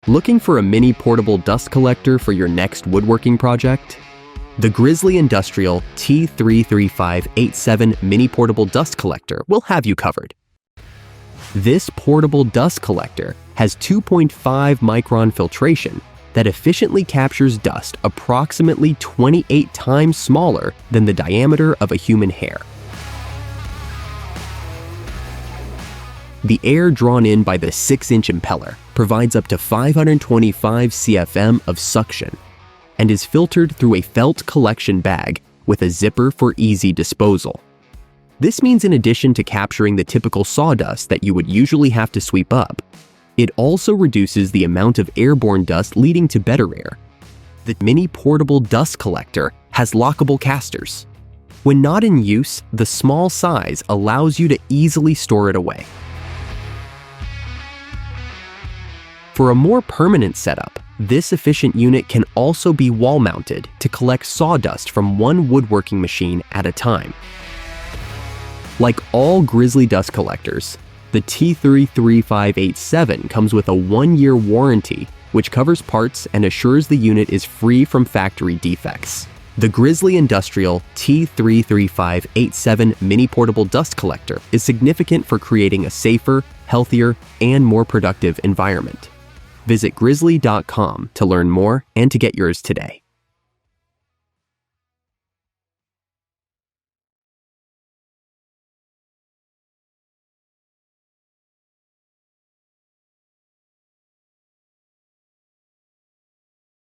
Looking for a mini portable dust collector for your next woodworking project? The Grizzly Industrial T33587 mini portable dust collector will have you covered. This portable dust collector has 2.5 micron filtration that efficiently captures dust approximately 28 times smaller than the diameter of a human hair. The air drawn in by the 6-inch impeller provides up to 525 CFM of suction and is filtered through a felt collection bag with a zipper for easy disposal. This means in addition to capturing the typical sawdust that you would usually have to sweep up, it also reduces the amount of airborne dust leading to better air. The mini portable dust collector has lockable casters. When not in use, the small size allows you to easily store it away. For a more permanent setup, this efficient unit can also be wall-mounted to collect sawdust from one woodworking machine at a time. Like all Grizzly dust collectors, the T33587 comes with a 1-year warranty, which covers parts and assures the unit is free from factory defects. The Grizzly Industrial T33587 mini portable dust collector is significant for creating a safer, healthier, and more productive environment. Visit grizzly.com to learn more and to get yours today.